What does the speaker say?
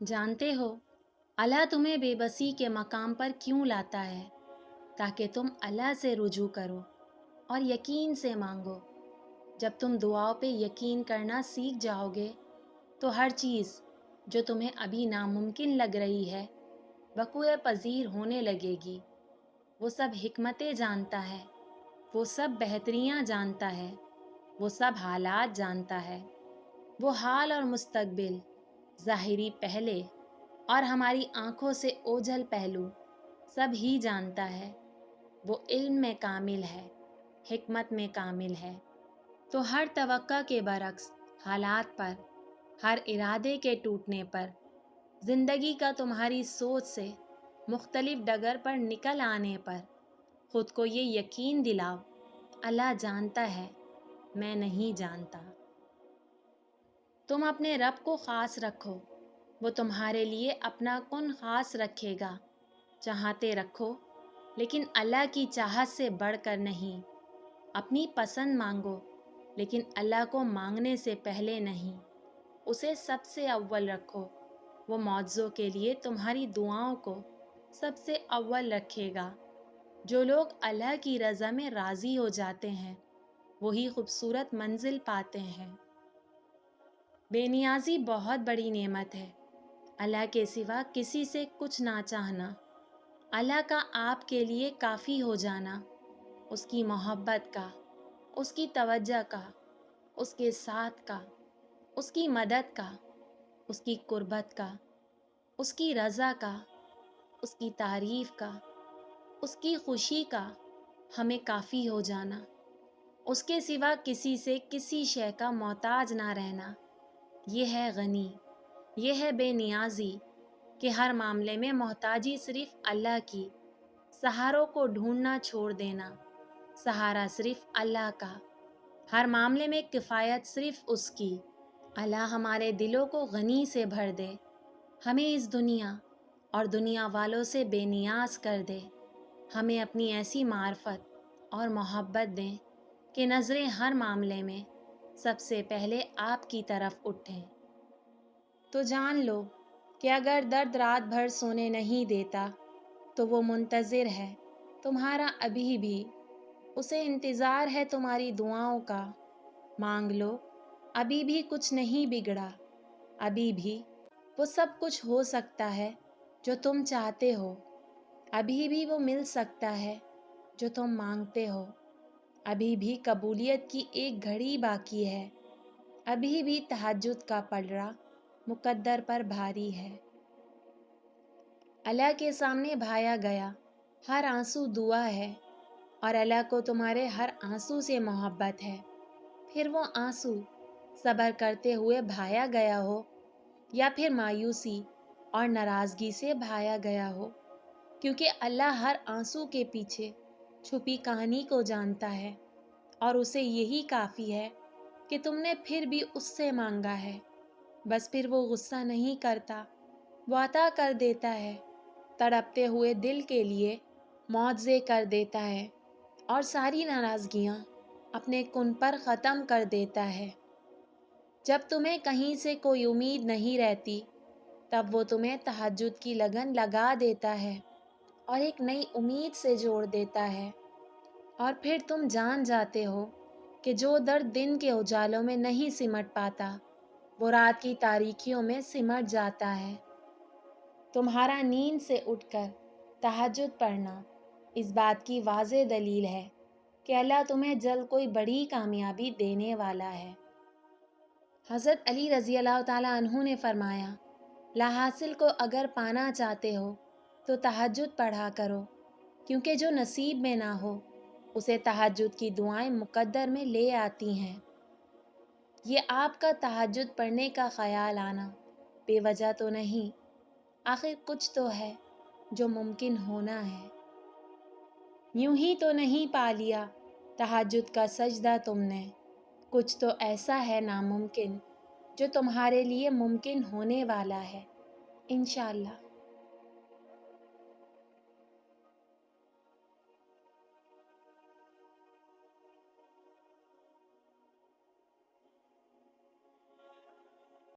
جانتے ہو اللہ تمہیں بے بسی کے مقام پر کیوں لاتا ہے؟ تاکہ تم اللہ سے رجوع کرو اور یقین سے مانگو۔ جب تم دعاؤں پہ یقین کرنا سیکھ جاؤ گے تو ہر چیز جو تمہیں ابھی ناممکن لگ رہی ہے وقوع پذیر ہونے لگے گی۔ وہ سب حکمتیں جانتا ہے، وہ سب بہتریاں جانتا ہے، وہ سب حالات جانتا ہے، وہ حال اور مستقبل، ظاہری پہلے اور ہماری آنکھوں سے اوجھل پہلو سب ہی جانتا ہے۔ وہ علم میں کامل ہے، حکمت میں کامل ہے۔ تو ہر توقع کے برعکس حالات پر، ہر ارادے کے ٹوٹنے پر، زندگی کا تمہاری سوچ سے مختلف ڈگر پر نکل آنے پر خود کو یہ یقین دلاؤ، اللہ جانتا ہے، میں نہیں جانتا۔ تم اپنے رب کو خاص رکھو، وہ تمہارے لیے اپنا کن خاص رکھے گا۔ چاہتے رکھو لیکن اللہ کی چاہت سے بڑھ کر نہیں۔ اپنی پسند مانگو لیکن اللہ کو مانگنے سے پہلے نہیں۔ اسے سب سے اول رکھو، وہ معجزوں کے لیے تمہاری دعاؤں کو سب سے اول رکھے گا۔ جو لوگ اللہ کی رضا میں راضی ہو جاتے ہیں وہی خوبصورت منزل پاتے ہیں۔ بے نیازی بہت بڑی نعمت ہے، اللہ کے سوا کسی سے کچھ نہ چاہنا، اللہ کا آپ کے لیے کافی ہو جانا، اس کی محبت کا، اس کی توجہ کا، اس کے ساتھ کا، اس کی مدد کا، اس کی قربت کا، اس کی رضا کا، اس کی تعریف کا، اس کی خوشی کا ہمیں کافی ہو جانا، اس کے سوا کسی سے کسی شے کا محتاج نہ رہنا، یہ ہے غنی، یہ ہے بے نیازی کہ ہر معاملے میں محتاجی صرف اللہ کی، سہاروں کو ڈھونڈنا چھوڑ دینا، سہارا صرف اللہ کا، ہر معاملے میں کفایت صرف اس کی۔ اللہ ہمارے دلوں کو غنی سے بھر دے، ہمیں اس دنیا اور دنیا والوں سے بے نیاز کر دے، ہمیں اپنی ایسی معرفت اور محبت دیں کہ نظریں ہر معاملے میں سب سے پہلے آپ کی طرف اٹھیں۔ تو جان لو کہ اگر درد رات بھر سونے نہیں دیتا تو وہ منتظر ہے تمہارا ابھی بھی، اسے انتظار ہے تمہاری دعاؤں کا۔ مانگ لو، ابھی بھی کچھ نہیں بگڑا، ابھی بھی وہ سب کچھ ہو سکتا ہے جو تم چاہتے ہو، ابھی بھی وہ مل سکتا ہے جو تم مانگتے ہو، ابھی بھی قبولیت کی ایک گھڑی باقی ہے، ابھی بھی تہجد کا پلڑا مقدر پر بھاری ہے۔ اللہ کے سامنے بہایا گیا ہر آنسو دعا ہے، اور اللہ کو تمہارے ہر آنسو سے محبت ہے۔ پھر وہ آنسو صبر کرتے ہوئے بہایا گیا ہو یا پھر مایوسی اور ناراضگی سے بہایا گیا ہو، کیونکہ اللہ ہر آنسو کے پیچھے چھپی کہانی کو جانتا ہے، اور اسے یہی کافی ہے کہ تم نے پھر بھی اس سے مانگا ہے۔ بس پھر وہ غصہ نہیں کرتا، وہ عطا کر دیتا ہے، تڑپتے ہوئے دل کے لیے معجزے کر دیتا ہے، اور ساری ناراضگیاں اپنے کن پر ختم کر دیتا ہے۔ جب تمہیں کہیں سے کوئی امید نہیں رہتی تب وہ تمہیں تہجد کی لگن لگا دیتا ہے اور ایک نئی امید سے جوڑ دیتا ہے، اور پھر تم جان جاتے ہو کہ جو درد دن کے اجالوں میں نہیں سمٹ پاتا وہ رات کی تاریکیوں میں سمٹ جاتا ہے۔ تمہارا نیند سے اٹھ کر تہجد پڑھنا اس بات کی واضح دلیل ہے کہ اللہ تمہیں جلد کوئی بڑی کامیابی دینے والا ہے۔ حضرت علی رضی اللہ تعالیٰ عنہ نے فرمایا، لا حاصل کو اگر پانا چاہتے ہو تو تہجد پڑھا کرو، کیونکہ جو نصیب میں نہ ہو اسے تہجد کی دعائیں مقدر میں لے آتی ہیں۔ یہ آپ کا تہجد پڑھنے کا خیال آنا بے وجہ تو نہیں، آخر کچھ تو ہے جو ممکن ہونا ہے۔ یوں ہی تو نہیں پا لیا تہجد کا سجدہ تم نے، کچھ تو ایسا ہے ناممکن جو تمہارے لیے ممکن ہونے والا ہے، انشاءاللہ۔